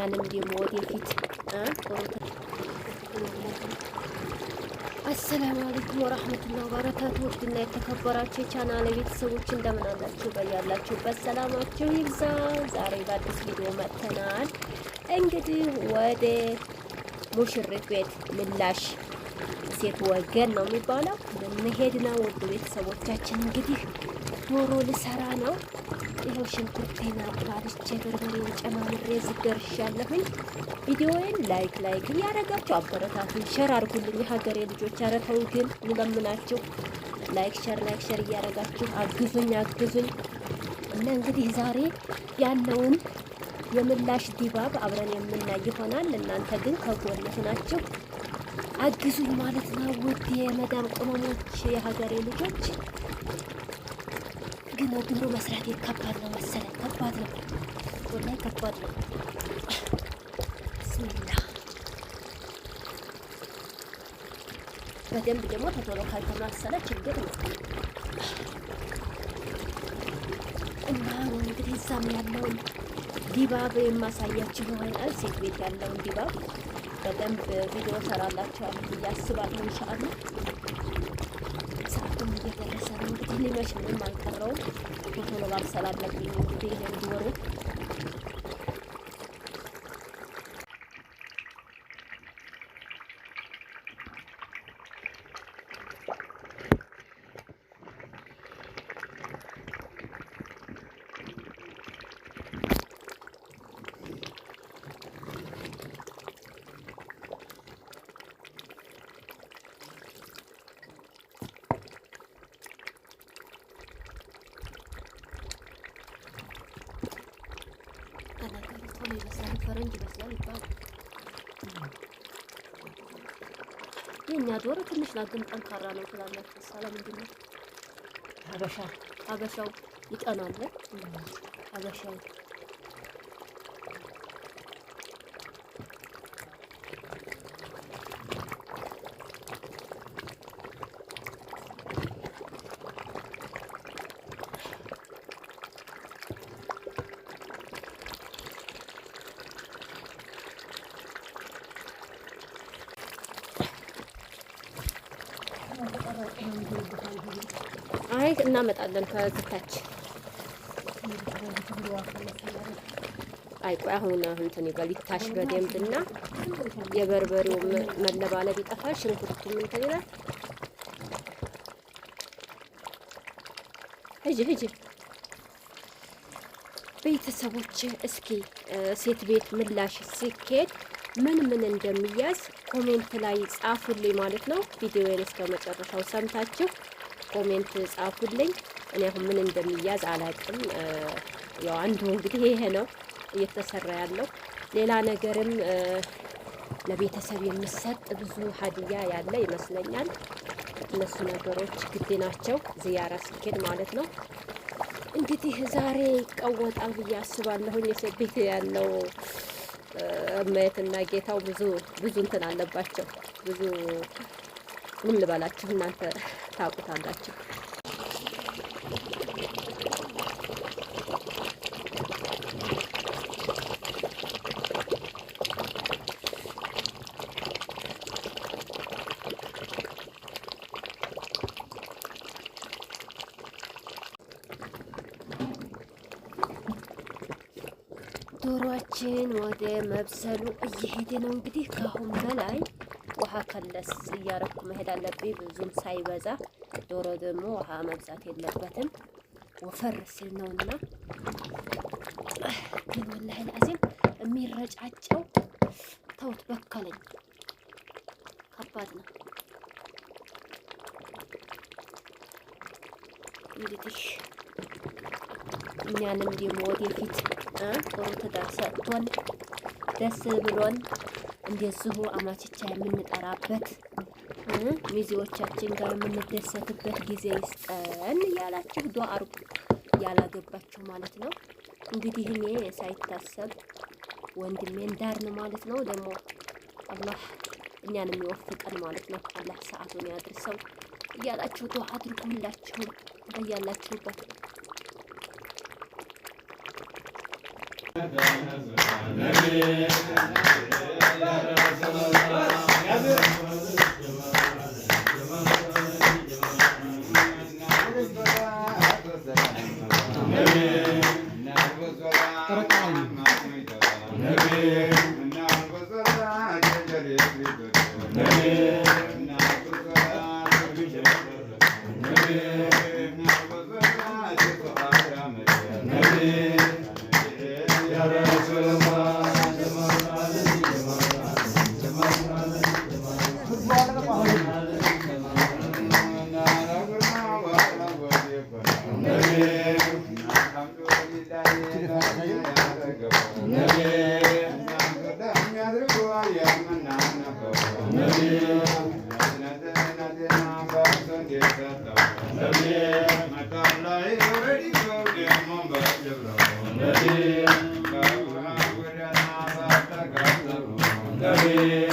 እኛንም ደግሞ ወደፊት አሰላሙ አለይኩም ወራህመቱላሂ ወበረካቱ። ውድና የተከበራችሁ የቻናሌ ቤተሰቦች እንደምን አላችሁ? በያላችሁበት ሰላማችሁ ይብዛ። ዛሬ በአዲስ ቪዲዮ መጥተናል። እንግዲህ ወደ ሙሽሪት ቤት ምላሽ ሴት ወገን ነው የሚባለው ልንሄድ ነው። ውድ ቤተሰቦቻችን እንግዲህ ዶሮ ልሰራ ነው። ይኸው ሽንኩርቴን አቁላልቼ በርበሬውን ጨማምሬ ዝደርሻለሁኝ። ቪዲዮዬን ላይክ እያደረጋችሁ አበረታቱኝ፣ ሸር አድርጉልኝ። የሀገሬ ልጆች ኧረ ተው ግን እንለምናችሁ፣ ላይክ ሸር እያደረጋችሁ አግዙኝ እና እንግዲህ ዛሬ ያለውን የምላሽ ድባብ አብረን የምናይ ይሆናል። እናንተ ግን ከጎን ሆናችሁ አግዙኝ ማለት ነው። ውድ የመዳም ቅመሞች የሀገሬ ልጆች ግን ዶሮ መስራት ከባድ ነው መሰለኝ። ከባድ ነው ወላሂ ከባድ ነው። ብስሚላ በደንብ ደግሞ ተቶሎ ካልተማሰለ ችግር ነው እና እንግዲህ እዛም ያለውን ድባብ የማሳያችሁ ይሆናል። ሴት ቤት ያለውን ድባብ በደንብ ቪዲዮ ሰራላችኋለሁ ብዬ አስባለሁ። ኢንሻአላህ ሰዓቱም እየደረሰ ነው። እንግዲህ ሊመሽ ምንም አልቀረውም። ቶሎ ማብሰል አለብኝ። እንግዲህ ይሄን ዶሮ ፈረንጅ ይመስላል ይባላል። የእኛ ዶሮ ትንሽ ናት ግን ጠንካራ ነው ትላላችሁ። ሳላ ምንድን ነው ሀበሻው ይጠናል። ሀበሻው አይ እናመጣለን ከዝታች። አይ ቆይ አሁን እንትን ይበል ይታሽ በደንብና የበርበሬው መለባለብ ይጠፋል። ሽንኩርቱ ምን ተይላል። ሂጂ ቤተሰቦች እስኪ ሴት ቤት ምላሽ ሲኬድ ምን እንደሚያዝ ኮሜንት ላይ ጻፉልኝ ማለት ነው። ቪዲዮዬን እስከ መጨረሻው ሰምታችሁ ኮሜንት ጻፉልኝ። እኔ አሁን ምን እንደሚያዝ አላውቅም። ያው አንዱ እንግዲህ ይሄ ነው እየተሰራ ያለው። ሌላ ነገርም ለቤተሰብ የሚሰጥ ብዙ ሀዲያ ያለ ይመስለኛል። እነሱ ነገሮች ግድ ናቸው ዚያራ ሲኬድ ማለት ነው። እንግዲህ ዛሬ ይቀወጣል ብዬ አስባለሁኝ። የሴት ቤት ያለው እመየትና ጌታው ብዙ እንትን አለባቸው። ብዙ ምን ልበላችሁ እናንተ ታውቁታላችሁ። ዶሮአችን ወደ መብሰሉ እየሄደ ነው። እንግዲህ ከአሁን በላይ ውሃ ከለስ እያረኩ መሄድ አለብኝ፣ ብዙም ሳይበዛ። ዶሮ ደግሞ ውሃ መብዛት የለበትም ወፈር ሲል ነውና። ግን ወላሂ ለአዚም የሚረጫጨው ተውት በከለኝ። ከባድ ነው እንግዲህ እኛንም ደግሞ ወደፊት ጥሩ ትዳር ሰጥቶን ደስ ብሎን እንደዚሁ አማችቻ የምንጠራበት ሚዜዎቻችን ጋር የምንደሰትበት ጊዜ ይስጠን እያላችሁ ዱአ አርጉ፣ ያላገባችሁ ማለት ነው። እንግዲህ እኔ ሳይታሰብ ወንድሜን ዳርን ማለት ነው። ደግሞ አላህ እኛንም ይወፍቀን ማለት ነው። አላህ ሰዓቱን ያድርሰው እያላችሁ ዱአ አድርጉ ሁላችሁም በያላችሁበት። Nabi